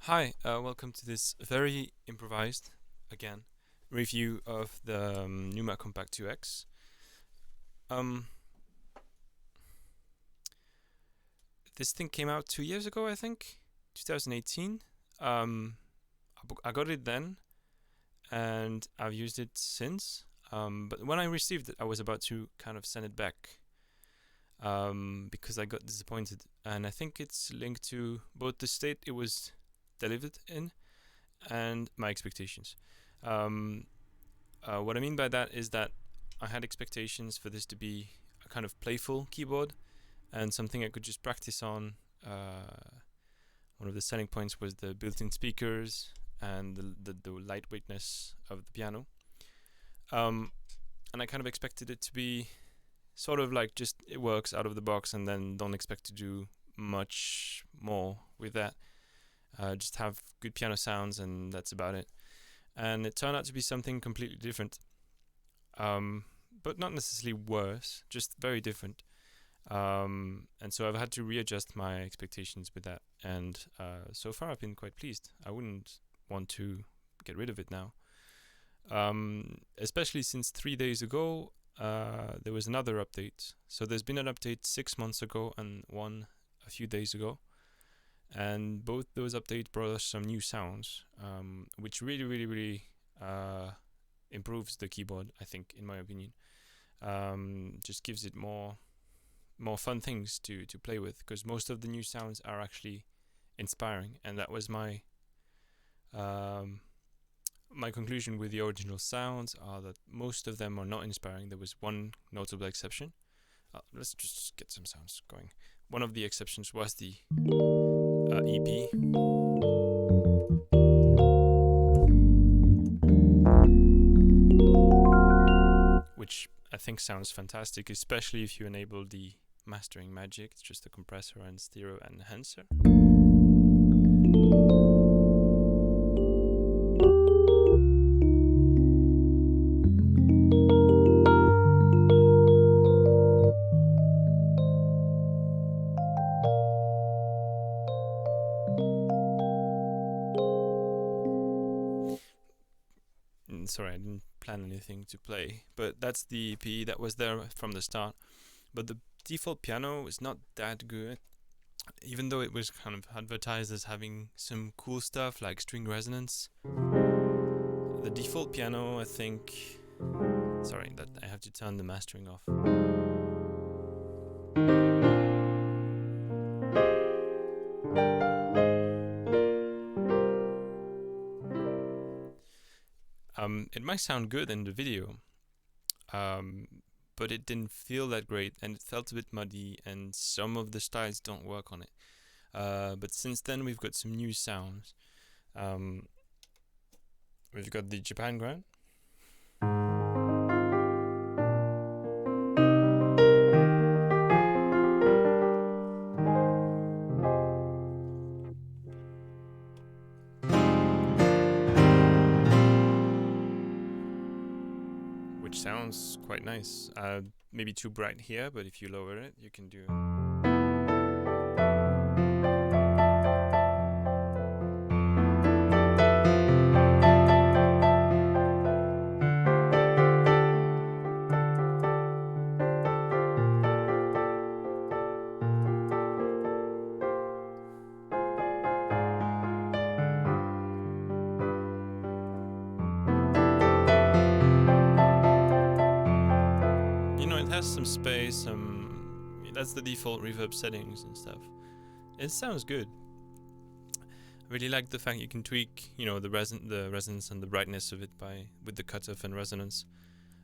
Hi, welcome to this very improvised, again, review of the Numa Compact 2X. Um, this thing came out 2 years ago, I think, 2018. I got it then, and I've used it since. But when I received it, I was about to kind of send it back because I got disappointed, and I think it's linked to both the state it was delivered in and my expectations. Um, what I mean by that is that I had expectations for this to be a kind of playful keyboard and something I could just practice on. One of the selling points was the built-in speakers and the lightweightness of the piano. And I kind of expected it to be sort of like just it works out of the box and then don't expect to do much more with that. Just have good piano sounds and that's about it. And it turned out to be something completely different, but not necessarily worse, just very different. And so I've had to readjust my expectations with that, and so far I've been quite pleased. I wouldn't want to get rid of it now, especially since 3 days ago there was another update. So there's been an update 6 months ago and one a few days ago, and both those updates brought us some new sounds, which really improves the keyboard, I think, in my opinion. Just gives it more fun things to play with, because most of the new sounds are actually inspiring, and that was my my conclusion with the original sounds, are that most of them are not inspiring. There was one notable exception. Let's just get some sounds going. One of the exceptions was the EP. Which I think sounds fantastic, especially if you enable the mastering magic. It's just a compressor and stereo enhancer. Sorry, I didn't plan anything to play, but that's the EP that was there from the start. But the default piano is not that good, even though it was kind of advertised as having some cool stuff like string resonance. The default piano, I think... Sorry, that I have to turn the mastering off. It might sound good in the video, but it didn't feel that great, and it felt a bit muddy, and some of the styles don't work on it. But since then, we've got some new sounds. We've got the Japan Grand. Which sounds quite nice. Maybe too bright here, but if you lower it, you can do... It has some space, that's the default reverb settings and stuff. It sounds good. I really like the fact you can tweak, the resonance and the brightness of it with the cutoff and resonance.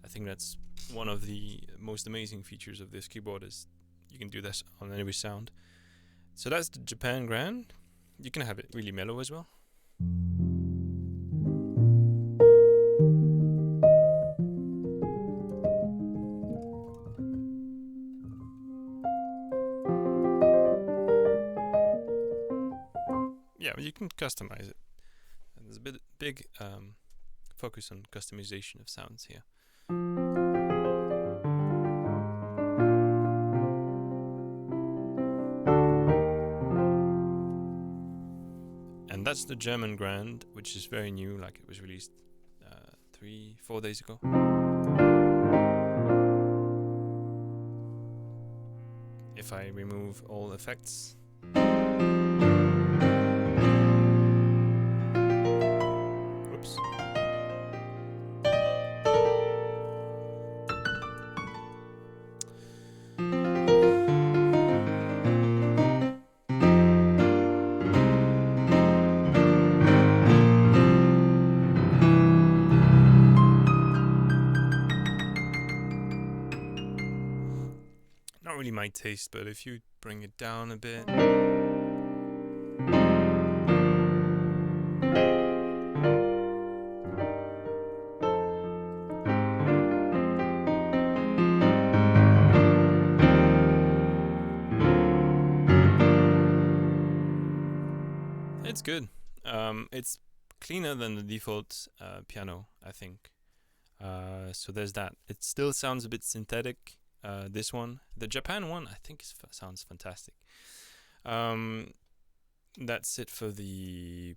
I think that's one of the most amazing features of this keyboard, is you can do this on every sound. So that's the Japan Grand. You can have it really mellow as well. Yeah, you can customize it. And there's a big focus on customization of sounds here. And And that's the German Grand, which is very new, like it was released 3-4 days ago. If I remove all effects. Whoops. Not really my taste, but if you bring it down a bit. It's good. It's cleaner than the default piano, I think. So there's that. It still sounds a bit synthetic. This one, the Japan one, I think sounds fantastic. That's it for the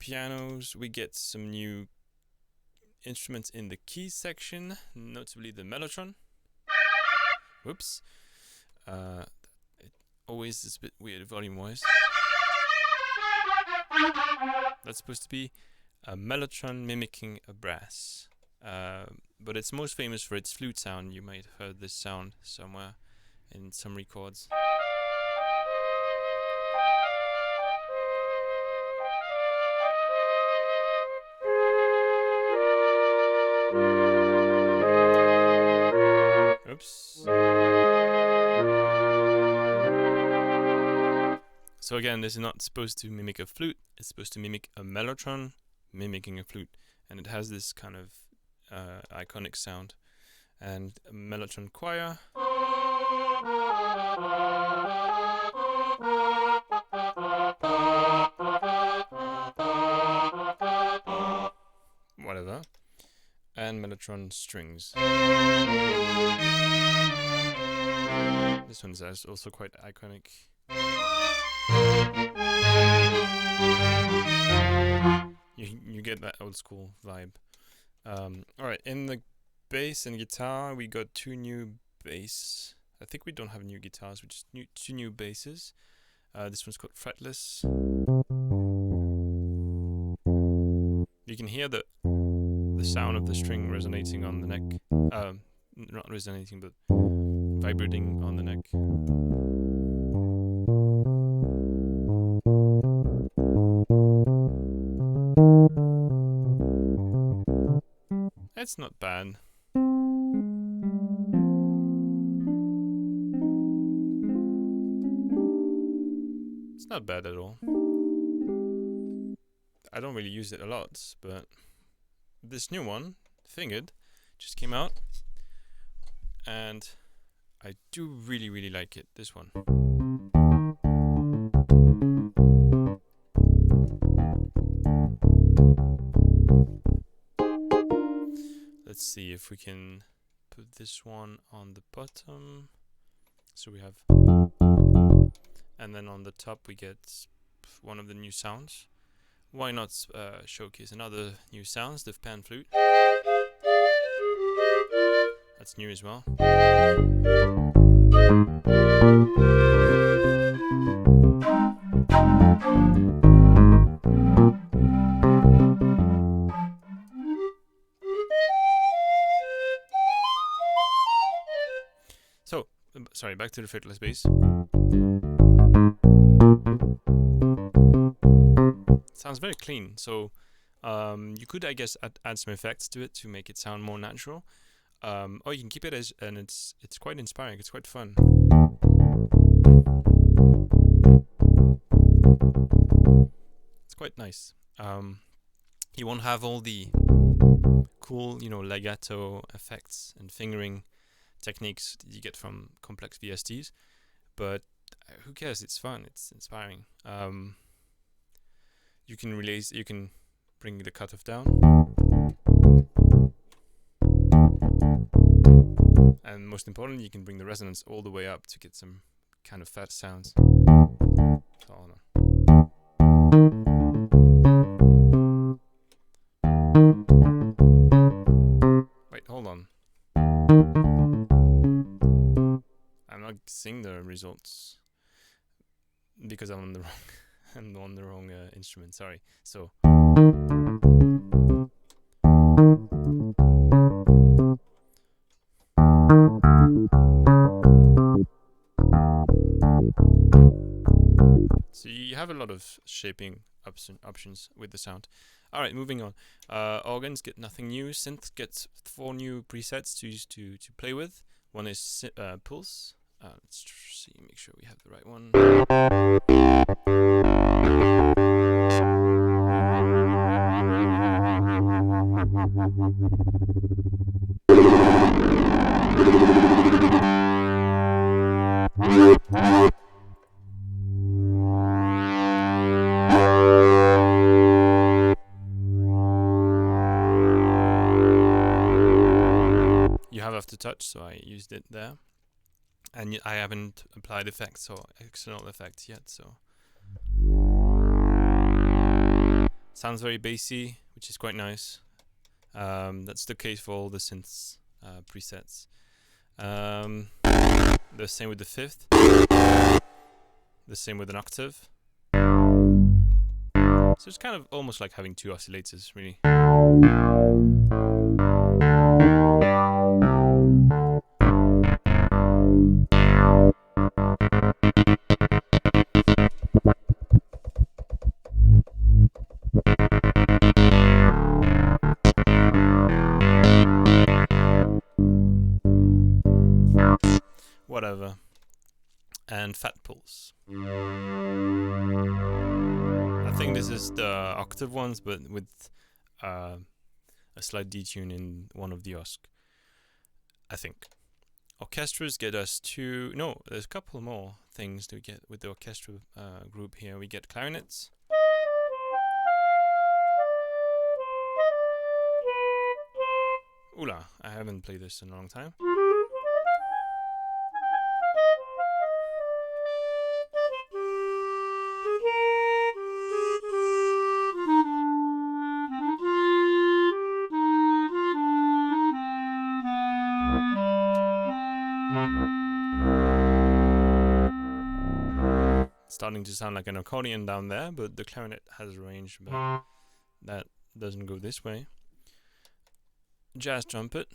pianos. We get some new instruments in the keys section, notably the Melotron. Whoops. It always is a bit weird volume-wise. That's supposed to be a Melotron mimicking a brass. But it's most famous for its flute sound. You might have heard this sound somewhere in some records. Oops. So again, this is not supposed to mimic a flute. It's supposed to mimic a Melotron mimicking a flute. And it has this kind of iconic sound. And a Melotron choir. Whatever. And Melotron strings. This one's also quite iconic. You get that old school vibe. Alright, in the bass and guitar, we got two new bass. I think we don't have new guitars, we just two new basses. This one's called Fretless. You can hear the sound of the string resonating on the neck. Not resonating, but vibrating on the neck. It's not bad. It's not bad at all. I don't really use it a lot, but this new one, Fingered, just came out, and I do really like it, this one. Let's see if we can put this one on the bottom. So we have, and then on the top we get one of the new sounds. Why not showcase another new sounds, the pan flute. That's new as well. So, sorry, back to the fretless bass. Sounds very clean, so you could, I guess, add some effects to it to make it sound more natural. Or you can keep it as, and it's quite inspiring, it's quite fun. It's quite nice. You won't have all the cool, legato effects and fingering techniques that you get from complex VSTs, but who cares? It's fun. It's inspiring. You can bring the cutoff down, and most importantly, you can bring the resonance all the way up to get some kind of fat sounds. So, hold on. results because I'm on the wrong I'm on the wrong instrument. Sorry. So. So you have a lot of shaping options with the sound. Alright, moving on. Organs get nothing new. Synth gets 4 new presets to use to play with. One is pulse. Let's see, make sure we have the right one. You have Aftertouch, so I used it there. And I haven't applied effects or external effects yet, so. Sounds very bassy, which is quite nice. That's the case for all the synths presets. The same with the fifth. The same with an octave. So it's kind of almost like having 2 oscillators, really. Whatever. And fat pulse. I think this is the octave ones, but with a slight detune in one of the osc. I think. Orchestras get us 2. No, there's a couple more things to get with the orchestra group here. We get clarinets. Oula, I haven't played this in a long time. Starting to sound like an accordion down there, but the clarinet has a range, but that doesn't go this way. Jazz trumpet.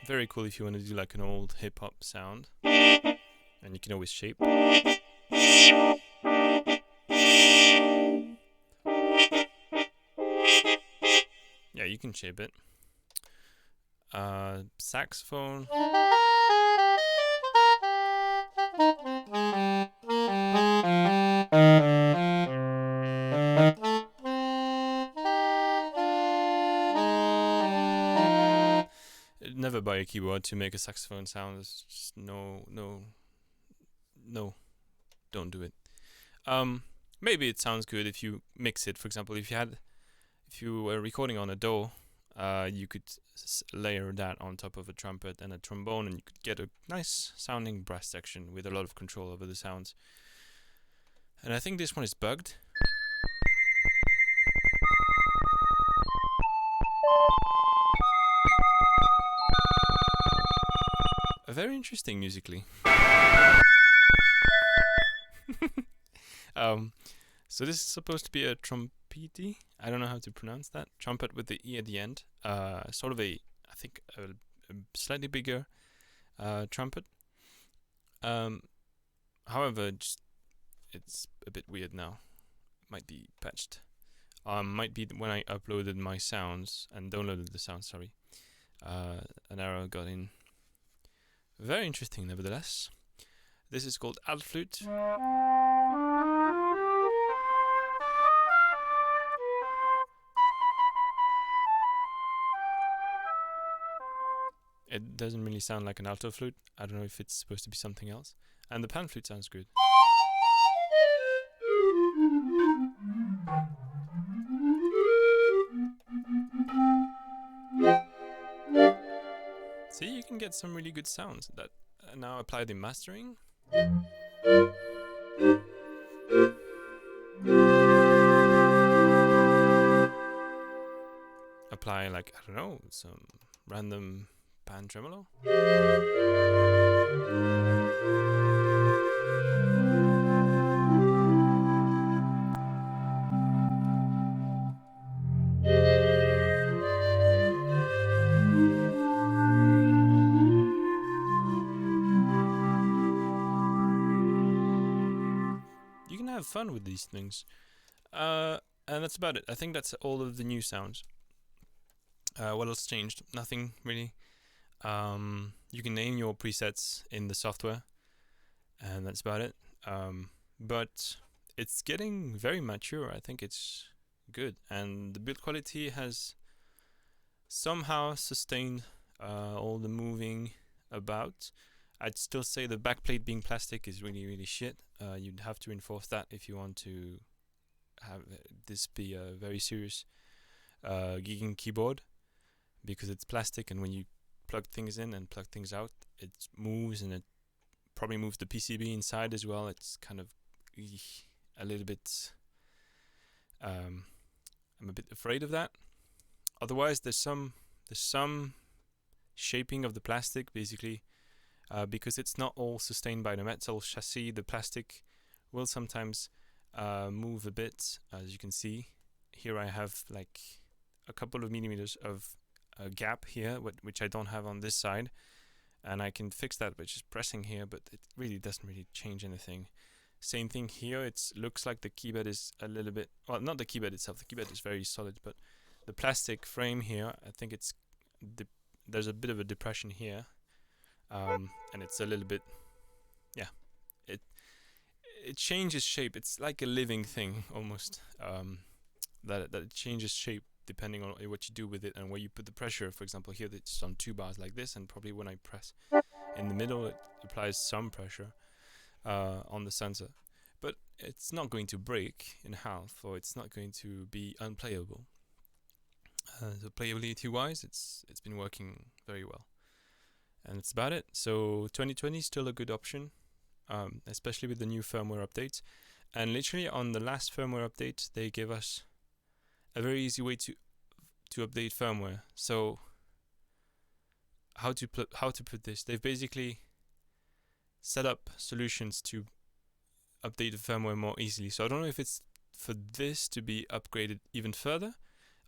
Very cool if you want to do like an old hip-hop sound. And you can always shape. Yeah, you can shape it. Saxophone. Never buy a keyboard to make a saxophone sound. It's just no, don't do it. Maybe it sounds good if you mix it. For example, if you were recording on a DAW, you could layer that on top of a trumpet and a trombone, and you could get a nice sounding brass section with a lot of control over the sounds. And I think this one is bugged. Very interesting musically. So this is supposed to be a trumpete. I don't know how to pronounce that. Trumpet with the E at the end. Sort of I think a slightly bigger trumpet. However, it's a bit weird now. Might be patched. Might be when I uploaded my sounds and downloaded the sounds. Sorry, an error got in. Very interesting, nevertheless. This is called Abflute. It doesn't really sound like an alto flute. I don't know if it's supposed to be something else. And the pan flute sounds good. See, you can get some really good sounds that now applied in mastering. apply, like, I don't know, some random pan tremolo. You can have fun with these things. And that's about it. I think that's all of the new sounds. What else changed? Nothing really. You can name your presets in the software, and that's about it. But it's getting very mature. I think it's good, and the build quality has somehow sustained all the moving about. I'd still say the backplate being plastic is really, really shit. You'd have to enforce that if you want to have this be a very serious gigging keyboard, because it's plastic, and when you plug things in and plug things out, it moves, and it probably moves the PCB inside as well. It's kind of a little bit I'm a bit afraid of that. Otherwise, there's some shaping of the plastic, basically, because it's not all sustained by the metal chassis. The plastic will sometimes move a bit. As you can see here, I have like a couple of millimeters of a gap here, which I don't have on this side, and I can fix that by just pressing here, but it really doesn't really change anything. Same thing here. It looks like the keyboard is a little bit, well, not the keyboard itself, the keyboard is very solid, but the plastic frame here, I think it's there's a bit of a depression here, and it's a little bit, yeah, it changes shape. It's like a living thing almost, that it changes shape depending on what you do with it and where you put the pressure. For example, here it's on 2 bars like this, and probably when I press in the middle, it applies some pressure on the sensor. But it's not going to break in half, or it's not going to be unplayable. So playability wise, it's been working very well, and that's about it. So 2020 is still a good option, especially with the new firmware updates. And literally on the last firmware update, they gave us a very easy way to update firmware. So how to put this? They've basically set up solutions to update the firmware more easily. So I don't know if it's for this to be upgraded even further,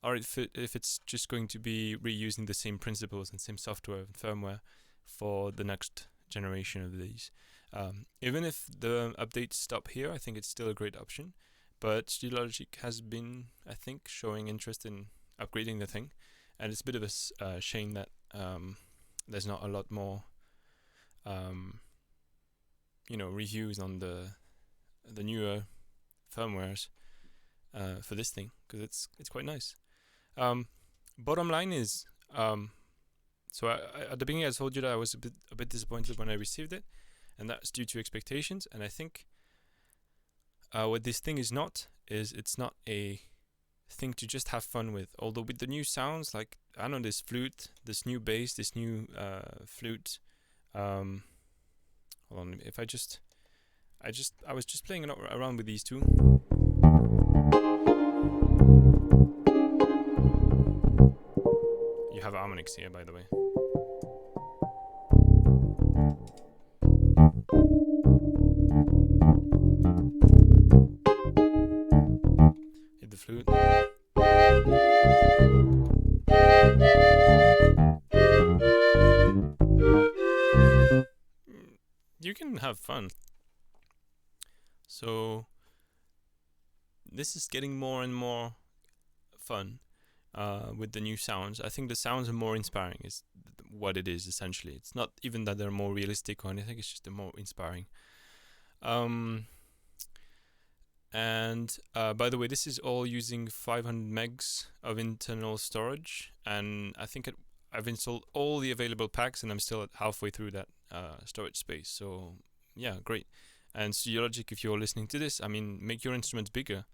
or if it's just going to be reusing the same principles and same software and firmware for the next generation of these. Even if the updates stop here, I think it's still a great option. But Studiologic has been, I think, showing interest in upgrading the thing, and it's a bit of a shame that there's not a lot more, reviews on the newer firmwares for this thing, because it's quite nice. Bottom line is, so I, at the beginning I told you that I was a bit disappointed when I received it, and that's due to expectations. And I think what this thing is not is it's not a thing to just have fun with. Although with the new sounds, like I know this flute, this new bass, this new flute. Hold on, if I was just playing around with these two. You have harmonics here, by the way. Hit the flute. You can have fun. So this is getting more and more fun with the new sounds. I think the sounds are more inspiring, is what it is essentially. It's not even that they're more realistic or anything, it's just they're more inspiring. And by the way, this is all using 500 megs of internal storage, and I think I've installed all the available packs, and I'm still at halfway through that storage space. So yeah, great. And Studiologic, if you're listening to this, I mean, make your instruments bigger.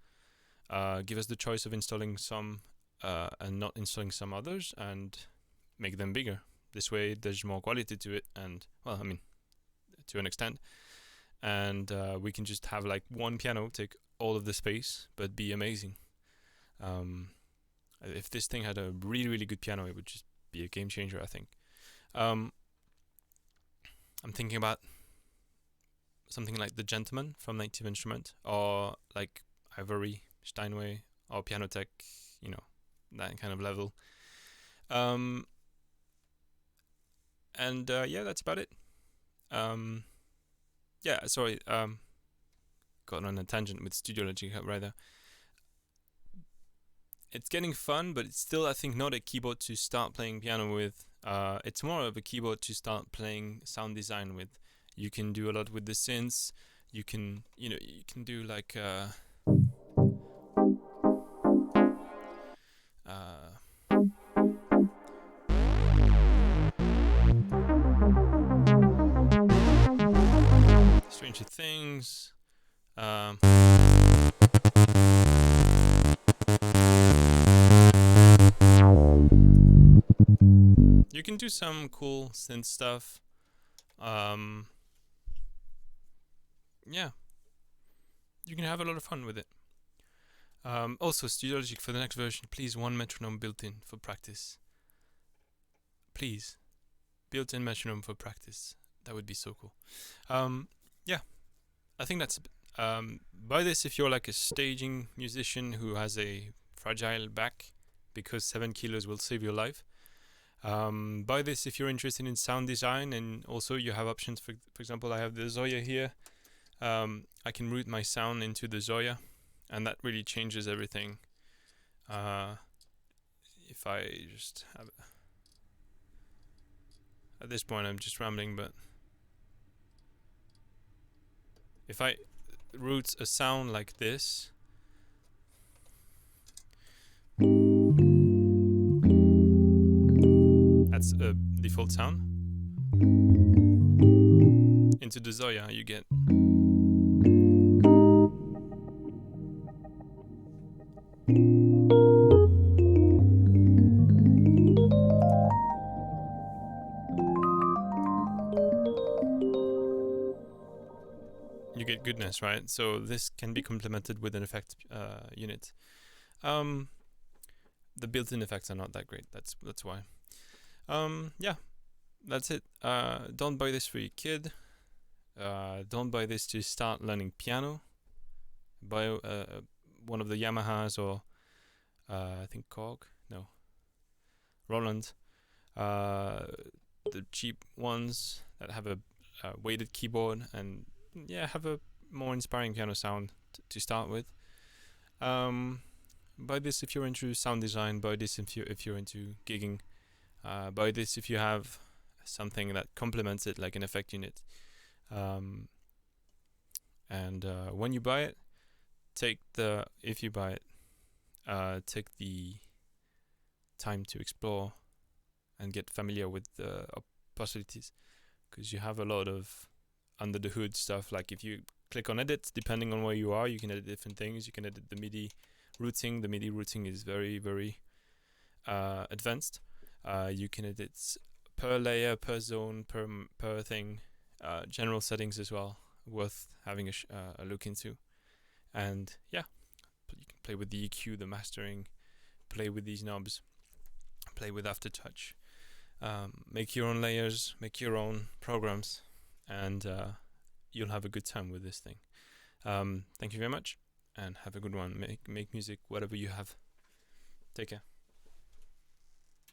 Give us the choice of installing some and not installing some others, and make them bigger. This way there's more quality to it, and well, I mean, to an extent. And we can just have like one piano take all of the space but be amazing. If this thing had a really, really good piano, it would just be a game changer, I think. I'm thinking about something like The Gentleman from Native Instrument, or like Ivory, Steinway, or Pianotech, that kind of level. And that's about it. Sorry, got on a tangent with Studiologic rather. It's getting fun, but it's still, I think, not a keyboard to start playing piano with. It's more of a keyboard to start playing sound design with. You can do a lot with the synths. You can do like Stranger Things. You can do some cool synth stuff. You can have a lot of fun with it. Also, Studiologic, for the next version, please, one metronome built in for practice. Please, built-in metronome for practice. That would be so cool. I think that's buy this if you're like a staging musician who has a fragile back, because 7 kilos will save your life. Buy this if you're interested in sound design, and also you have options. For example, I have the Zoya here. I can route my sound into the Zoya, and that really changes everything. If I just have at this point I'm just rambling, but if I route a sound like this, that's a default sound, into the Zoya you get goodness, right? So this can be complemented with an effect unit. The built-in effects are not that great. That's why. That's it. Don't buy this for your kid. Don't buy this to start learning piano. Buy one of the Yamahas, or I think Roland. The cheap ones that have a weighted keyboard, and have a more inspiring piano sound to start with. Buy this if you're into sound design. Buy this if you're into gigging. Buy this if you have something that complements it, like an effect unit. When you buy it, take the time to explore and get familiar with the possibilities, because you have a lot of under the hood stuff. Like if you click on edit, depending on where you are, you can edit different things. You can edit the MIDI routing. The MIDI routing is very, very advanced. You can edit per layer, per zone, per thing. General settings as well, worth having a look into. And you can play with the EQ, the mastering, play with these knobs, play with Aftertouch, make your own layers, make your own programs, and you'll have a good time with this thing. Thank you very much, and have a good one. Make music, whatever you have. Take care.